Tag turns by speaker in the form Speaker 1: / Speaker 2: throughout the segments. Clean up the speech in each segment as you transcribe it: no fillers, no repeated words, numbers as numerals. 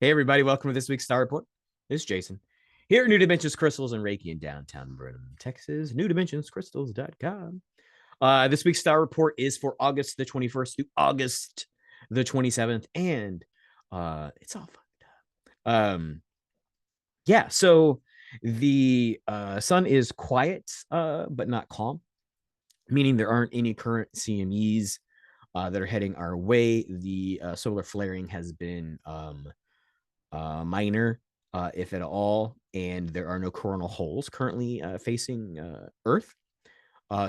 Speaker 1: Hey, everybody, welcome to this week's Star Report. This is Jason. Here at New Dimensions Crystals and Reiki in downtown Brenham, Texas, newdimensionscrystals.com. This week's Star Report is for August the 21st to August the 27th, and it's all fucked up. Yeah, so the sun is quiet, but not calm, meaning there aren't any current CMEs that are heading our way. The solar flaring has been minor, if at all, and there are no coronal holes currently facing Earth.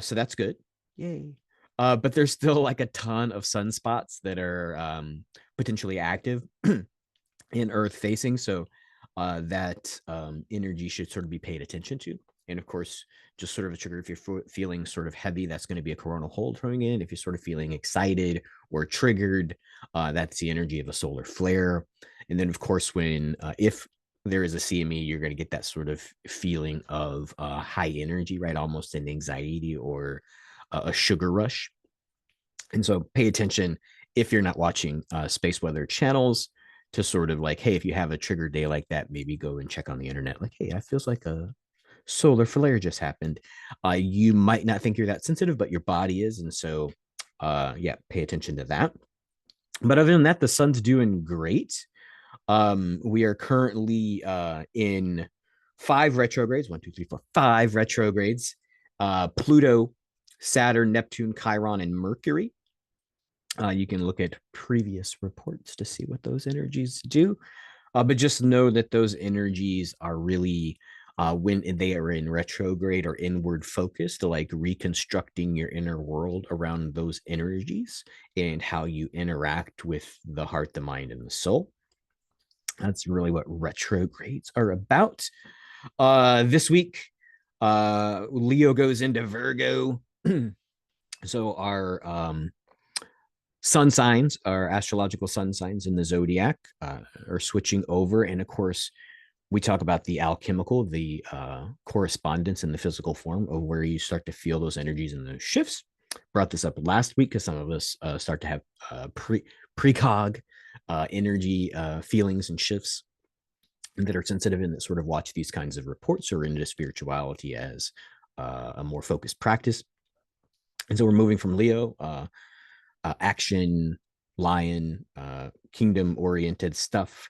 Speaker 1: So that's good. Yay. But there's still like a ton of sunspots that are potentially active in Earth facing. So that energy should sort of be paid attention to. And of course, just sort of a trigger if you're feeling sort of heavy, that's going to be a coronal hole throwing in. If you're sort of feeling excited or triggered, that's the energy of a solar flare. And then, of course, when if there is a CME, you're going to get that sort of feeling of high energy, right? Almost an anxiety or a sugar rush. And so pay attention if you're not watching space weather channels to sort of like, hey, if you have a trigger day like that, maybe go and check on the internet. Like, hey, it feels like a solar flare just happened. You might not think you're that sensitive, but your body is. And so, yeah, pay attention to that. But other than that, the sun's doing great. We are currently in 5 retrogrades. 1, 2, 3, 4, 5 retrogrades. Pluto, Saturn, Neptune, Chiron, and Mercury. You can look at previous reports to see what those energies do. But just know that those energies are really, when they are in retrograde or inward focus, to like reconstructing your inner world around those energies and how you interact with the heart, the mind, and the soul. That's really what retrogrades are about. This week, Leo goes into Virgo. So our sun signs, our astrological sun signs in the zodiac, are switching over. And of course, we talk about the alchemical, the correspondence in the physical form of where you start to feel those energies and those shifts. Brought this up last week because some of us start to have precog energy feelings and shifts that are sensitive and that sort of watch these kinds of reports or into spirituality as a more focused practice. And so we're moving from Leo, action, lion, kingdom oriented stuff,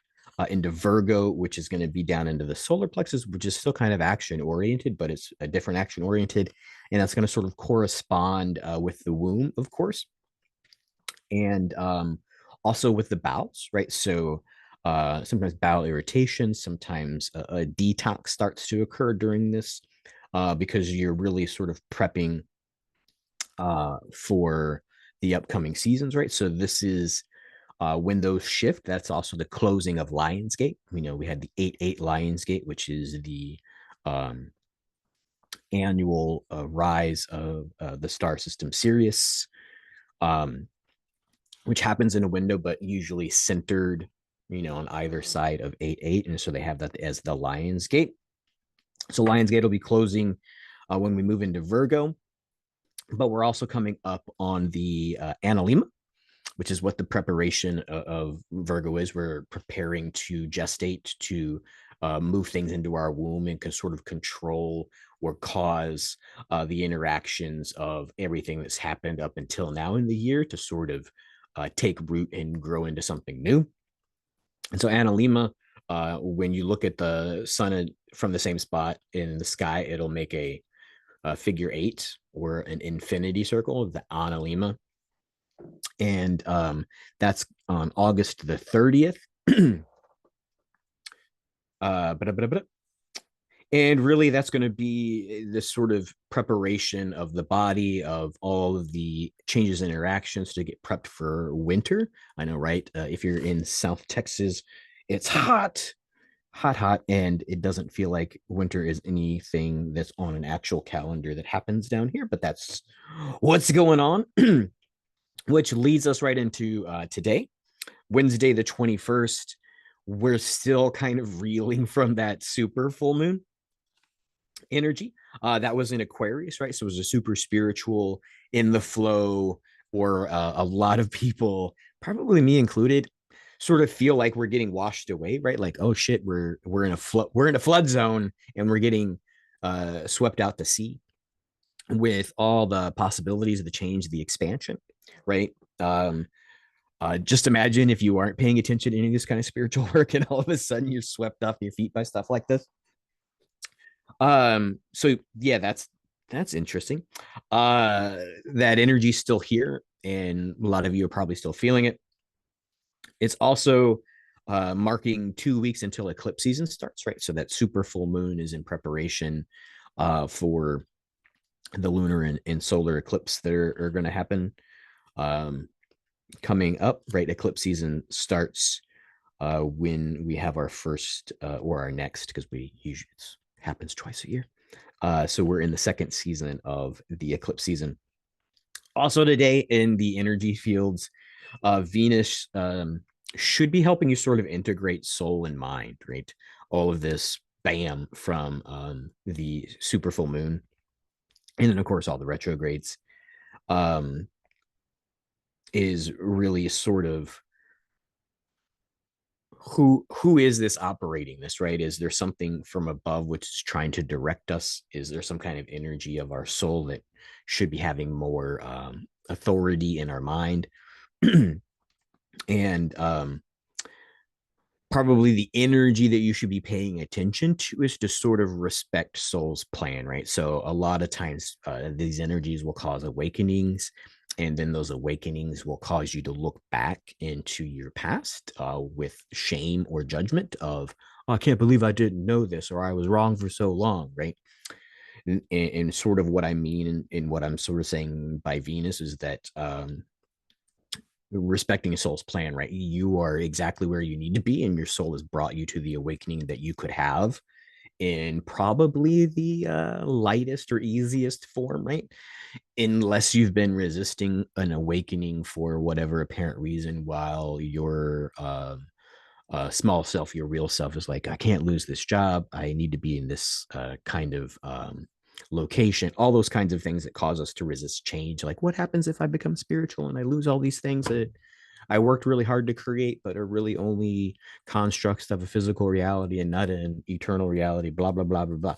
Speaker 1: into Virgo, which is going to be down into the solar plexus, which is still kind of action oriented, but it's a different action oriented. And that's going to sort of correspond with the womb, of course. And also with the bowels, right? So sometimes bowel irritation, sometimes a detox starts to occur during this because you're really sort of prepping for the upcoming seasons, right? So this is when those shift. That's also the closing of Lionsgate. We know we had the 8/8 Lionsgate, which is the annual rise of the star system Sirius, which happens in a window, but usually centered, on either side of 8/8. And so they have that as the Lionsgate. So Lionsgate will be closing when we move into Virgo, but we're also coming up on the Analema, which is what the preparation of Virgo is. We're preparing to gestate, to move things into our womb and can sort of control or cause the interactions of everything that's happened up until now in the year to sort of take root and grow into something new. And so Analema, when you look at the sun from the same spot in the sky, it'll make a figure 8 or an infinity circle, the Analema. And that's on August the 30th. And really, that's going to be this sort of preparation of the body, of all of the changes and interactions to get prepped for winter. I know, right? If you're in South Texas, it's hot, hot, hot, and it doesn't feel like winter is anything that's on an actual calendar that happens down here, but that's what's going on. Which leads us right into today, Wednesday, the 21st. We're still kind of reeling from that super full moon energy. That was in Aquarius, right? So it was a super spiritual, in the flow, or a lot of people, probably me included, sort of feel like we're getting washed away, right? Like, oh shit, we're in a flood zone and we're getting swept out to sea with all the possibilities of the change, the expansion, right? Just imagine if you aren't paying attention to any of this kind of spiritual work, and all of a sudden you're swept off your feet by stuff like this. So yeah, that's interesting. That energy's still here, and a lot of you are probably still feeling it. It's also marking 2 weeks until eclipse season starts, right? So that super full moon is in preparation for the lunar and solar eclipse that are going to happen um, coming up, right? Eclipse season starts when we have our first or our next, because we usually it happens twice a year. So we're in the second season of the eclipse season. Also today in the energy fields, Venus should be helping you sort of integrate soul and mind, right? All of this bam from the super full moon, and then of course all the retrogrades um, is really sort of who is this operating this, right? Is there something from above which is trying to direct us? Is there some kind of energy of our soul that should be having more authority in our mind? And probably the energy that you should be paying attention to is to sort of respect soul's plan, right? So a lot of times these energies will cause awakenings, and then those awakenings will cause you to look back into your past with shame or judgment of, oh, I can't believe I didn't know this, or I was wrong for so long, right? And sort of what I mean and what I'm sort of saying by Venus is that respecting a soul's plan, right? You are exactly where you need to be, and your soul has brought you to the awakening that you could have in probably the lightest or easiest form, right? Unless you've been resisting an awakening for whatever apparent reason, while your small self, your real self, is like, I can't lose this job. I need to be in this kind of location, all those kinds of things that cause us to resist change. Like, what happens if I become spiritual and I lose all these things that I worked really hard to create, but are really only constructs of a physical reality and not an eternal reality, blah, blah, blah, blah, blah.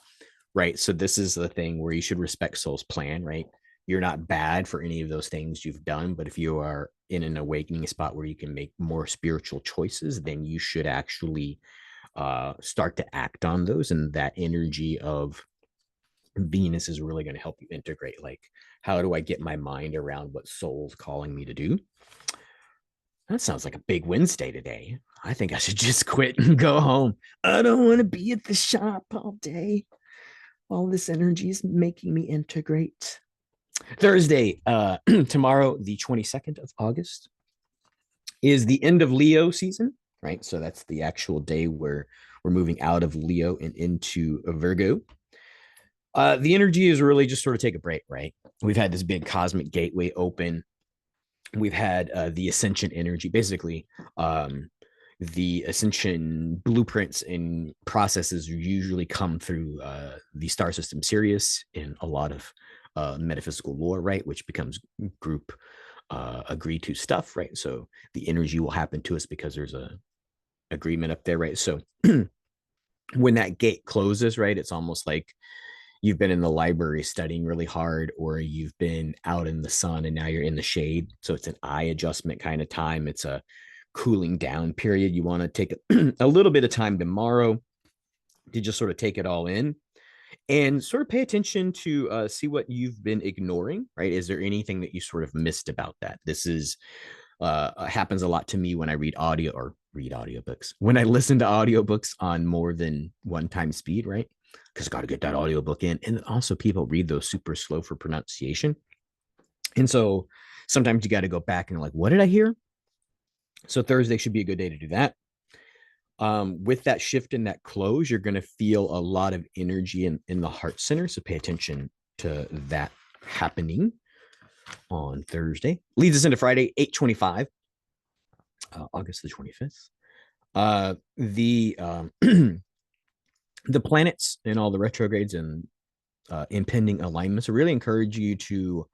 Speaker 1: Right. So this is the thing where you should respect soul's plan, right? You're not bad for any of those things you've done, but if you are in an awakening spot where you can make more spiritual choices, then you should actually start to act on those. And that energy of Venus is really going to help you integrate, like, how do I get my mind around what soul's calling me to do? That sounds like a big Wednesday today. I think I should just quit and go home. I don't want to be at the shop all day. All this energy is making me integrate. Thursday, tomorrow, the 22nd of August, is the end of Leo season, right? So that's the actual day where we're moving out of Leo and into Virgo. The energy is really just sort of take a break, right? We've had this big cosmic gateway open. We've had the ascension energy, basically. The ascension blueprints and processes usually come through the star system Sirius in a lot of metaphysical lore, right? Which becomes group agreed to stuff, right? So the energy will happen to us because there's a agreement up there, right? So when that gate closes, right, it's almost like you've been in the library studying really hard, or you've been out in the sun and now you're in the shade. So it's an eye adjustment kind of time. It's a cooling down period. You want to take a little bit of time tomorrow to just sort of take it all in and sort of pay attention to see what you've been ignoring, right? Is there anything that you sort of missed about that? This is happens a lot to me when I read audio or read audiobooks. When I listen to audiobooks on more than one time speed, right? Because I got to get that audiobook in. And also people read those super slow for pronunciation. And so sometimes you got to go back and like, what did I hear? So Thursday should be a good day to do that. With that shift in that close, you're going to feel a lot of energy in the heart center. So pay attention to that happening on Thursday. Leads us into Friday, 8/25, August the 25th. The planets and all the retrogrades and impending alignments really encourage you to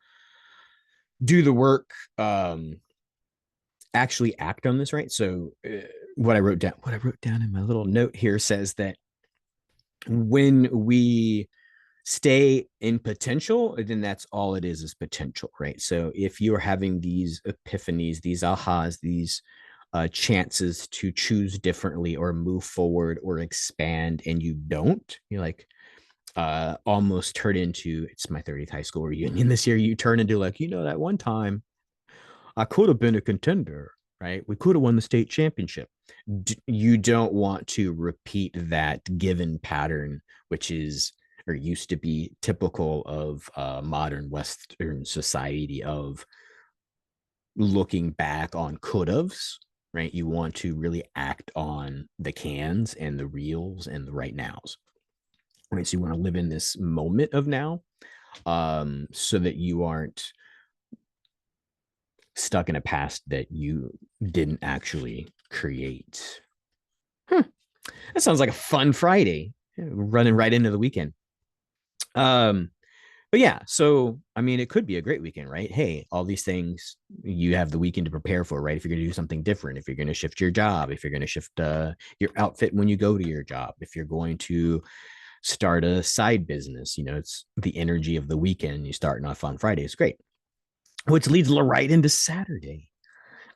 Speaker 1: do the work actually act on this, right? So what I wrote down in my little note here says that when we stay in potential, then that's all it is potential, right? So if you're having these epiphanies, these ahas, these chances to choose differently or move forward or expand, and you don't, you're like, almost turn into, it's my 30th high school reunion this year, you turn into like, that one time I could have been a contender, right? We could have won the state championship. You don't want to repeat that given pattern, which is or used to be typical of modern Western society of looking back on could haves, right? You want to really act on the cans and the reels and the right nows, right? So you want to live in this moment of now, so that you aren't stuck in a past that you didn't actually create. Huh. That sounds like a fun Friday, running right into the weekend. Um, but yeah, so I mean, it could be a great weekend, right? Hey, all these things you have the weekend to prepare for, right? If you're going to do something different, if you're going to shift your job, if you're going to shift your outfit when you go to your job, if you're going to start a side business, it's the energy of the weekend. You starting off on Friday is great, which leads right into Saturday,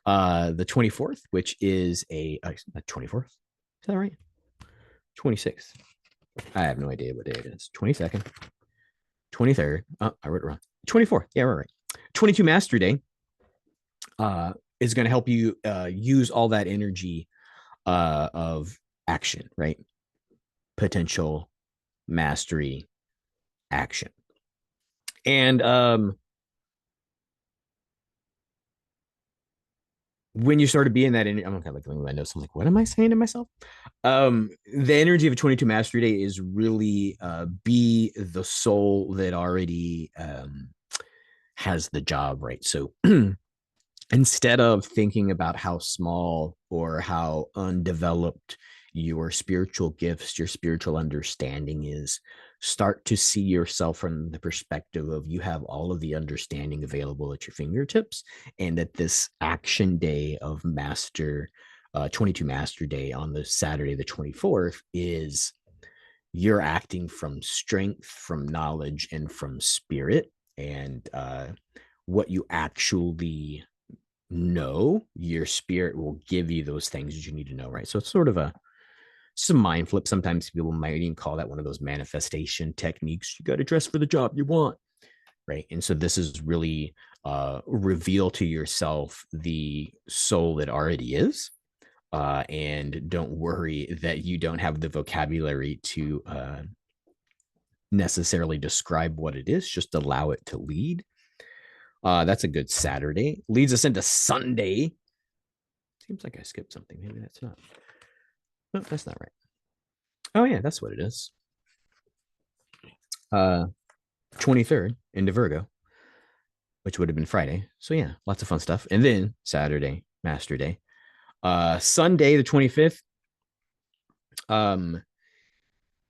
Speaker 1: the 24th, which is a 24th. Is that right? 26th. I have no idea what day it is. 22nd, 23rd. Oh, I wrote it wrong. 24th. Yeah, right. 22 Master Day is going to help you use all that energy of action, right? Potential, mastery, action. And when you started being that, I'm kind of like looking at my notes. I'm like, what am I saying to myself? The energy of a 22 Mastery Day is really be the soul that already has the job, right? So instead of thinking about how small or how undeveloped your spiritual gifts, your spiritual understanding is, start to see yourself from the perspective of you have all of the understanding available at your fingertips, and that this action day of 22 Master Day on the Saturday, the 24th, is you're acting from strength, from knowledge, and from spirit. And what you actually know, your spirit will give you those things that you need to know, right? So it's sort of some mind flip. Sometimes people might even call that one of those manifestation techniques. You got to dress for the job you want, right? And so this is really reveal to yourself the soul that already is, and don't worry that you don't have the vocabulary to necessarily describe what it is. Just allow it to lead. That's a good Saturday. Leads us into Sunday. Seems like I skipped something. Maybe that's not. No, that's not right. Oh yeah, that's what it is. 23rd into Virgo, which would have been Friday. So yeah, lots of fun stuff. And then Saturday, Master Day. Sunday, the 25th, um,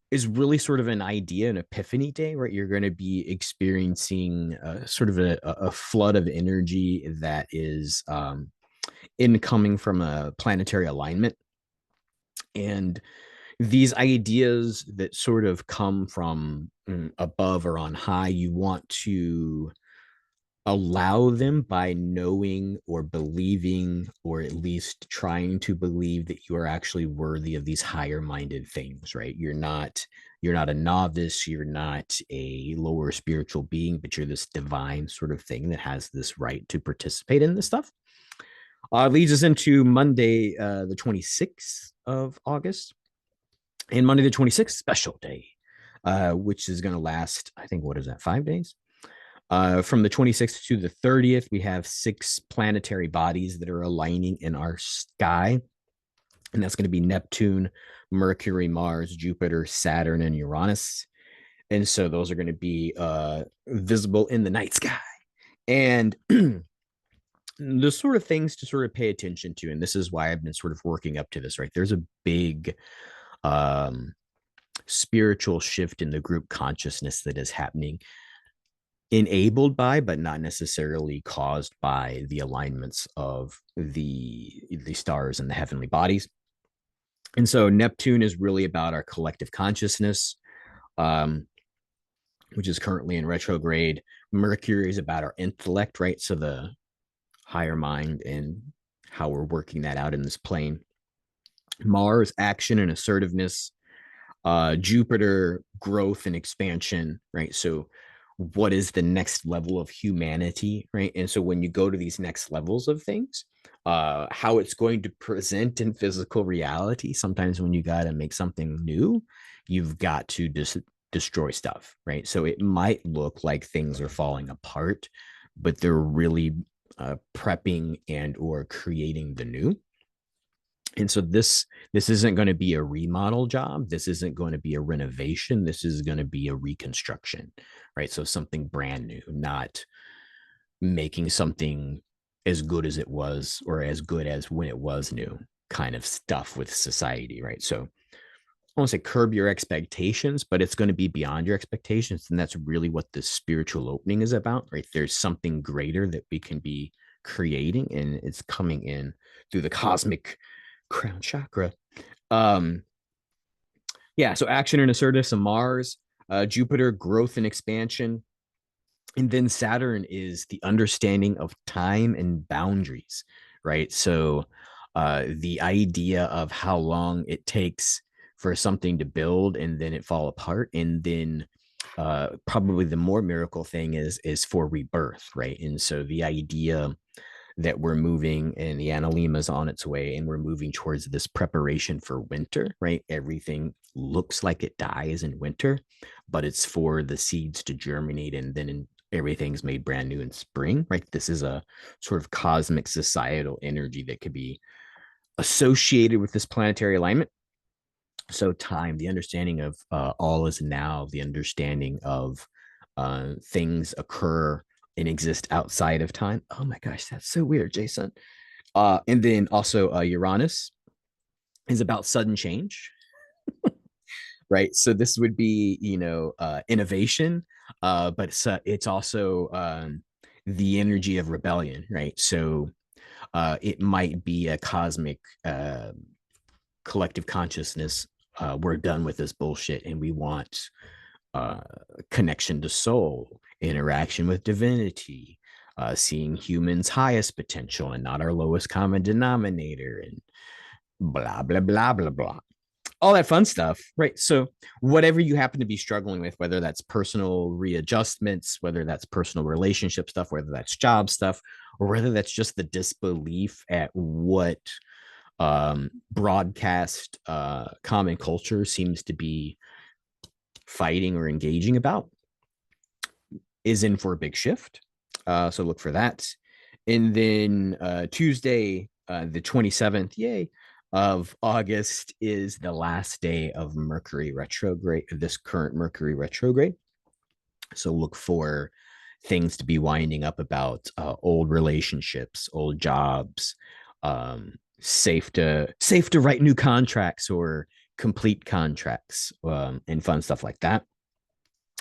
Speaker 1: is really sort of an idea, an epiphany day, right? You're going to be experiencing sort of a flood of energy that is incoming from a planetary alignment. And these ideas that sort of come from above or on high, you want to allow them by knowing or believing, or at least trying to believe, that you are actually worthy of these higher minded things, right? You're not a novice, you're not a lower spiritual being, but you're this divine sort of thing that has this right to participate in this stuff. Leads us into Monday, the 26th of August. And Monday the 26th, special day, which is going to last, I think, what is that, 5 days? From the 26th to the 30th, we have 6 planetary bodies that are aligning in our sky. And that's going to be Neptune, Mercury, Mars, Jupiter, Saturn, and Uranus. And so those are going to be visible in the night sky. And the sort of things to sort of pay attention to, and this is why I've been sort of working up to this, right? There's a big spiritual shift in the group consciousness that is happening. enabled by, but not necessarily caused by the alignments of the stars and the heavenly bodies. And so Neptune is really about our collective consciousness, um, which is currently in retrograde. Mercury is about our intellect, right? So the higher mind and how we're working that out in this plane. Mars, action and assertiveness. Jupiter, growth and expansion, right? So what is the next level of humanity, right? And so when you go to these next levels of things, how it's going to present in physical reality, sometimes when you got to make something new, you've got to destroy stuff, right? So it might look like things are falling apart, but they're really prepping and or creating the new. And so this isn't going to be a remodel job. This isn't going to be a renovation. This is going to be a reconstruction, right? So something brand new, not making something as good as it was or as good as when it was new kind of stuff with society, right? So I won't say curb your expectations, but it's going to be beyond your expectations. And that's really what this spiritual opening is about, right? There's something greater that we can be creating, and it's coming in through the cosmic crown chakra. Um, yeah, so action and assertiveness of Mars, Jupiter, growth and expansion. And then Saturn is the understanding of time and boundaries, right? So the idea of how long it takes for something to build and then it fall apart. And then probably the more miracle thing is for rebirth, right? And so the idea that we're moving and the analema is on its way and we're moving towards this preparation for winter, right? Everything looks like it dies in winter, but it's for the seeds to germinate and then everything's made brand new in spring, right? This is a sort of cosmic societal energy that could be associated with this planetary alignment. So time, the understanding of all is now, the understanding of things occur and exist outside of time. Oh my gosh, that's so weird, Jason. And then also Uranus is about sudden change, right? So this would be, innovation, but it's also the energy of rebellion, right? So it might be a cosmic collective consciousness. We're done with this bullshit and we want uh, connection to soul, interaction with divinity, seeing humans' highest potential and not our lowest common denominator, and blah, blah, blah, blah, blah. All that fun stuff, right? So, whatever you happen to be struggling with, whether that's personal readjustments, whether that's personal relationship stuff, whether that's job stuff, or whether that's just the disbelief at what broadcast common culture seems to be fighting or engaging about, is in for a big shift. So look for that. And then Tuesday, the 27th, yay, of August is the last day of Mercury retrograde, this current Mercury retrograde. So look for things to be winding up about old relationships, old jobs, safe to write new contracts or complete contracts, and fun stuff like that.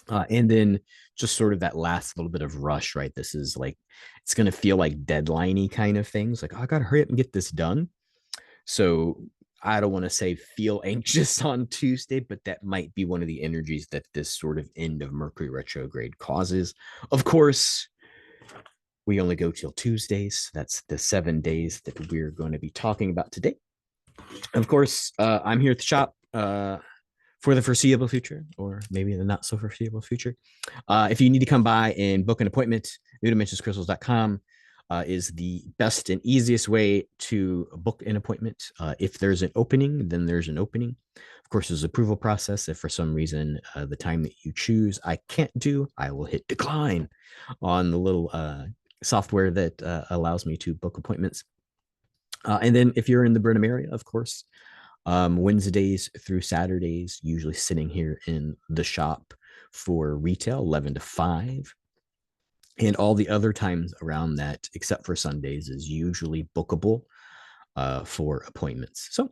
Speaker 1: And then just sort of that last little bit of rush, right? This is like, it's going to feel like deadliney kind of things. Like, oh, I got to hurry up and get this done. So I don't want to say feel anxious on Tuesday, but that might be one of the energies that this sort of end of Mercury retrograde causes. Of course, we only go till Tuesdays. That's the 7 days that we're going to be talking about today. Of course, I'm here at the shop for the foreseeable future, or maybe the not so foreseeable future. If you need to come by and book an appointment, newdimensionscrystals.com is the best and easiest way to book an appointment. If there's an opening, then there's an opening. Of course, there's an approval process. If for some reason the time that you choose I can't do, I will hit decline on the little software that allows me to book appointments. And then if you're in the Burnham area, of course, Wednesdays through Saturdays, usually sitting here in the shop for retail, 11 to 5. And all the other times around that, except for Sundays, is usually bookable for appointments. So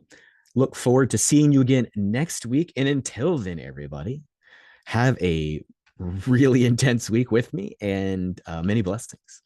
Speaker 1: look forward to seeing you again next week. And until then, everybody, have a really intense week with me, and many blessings.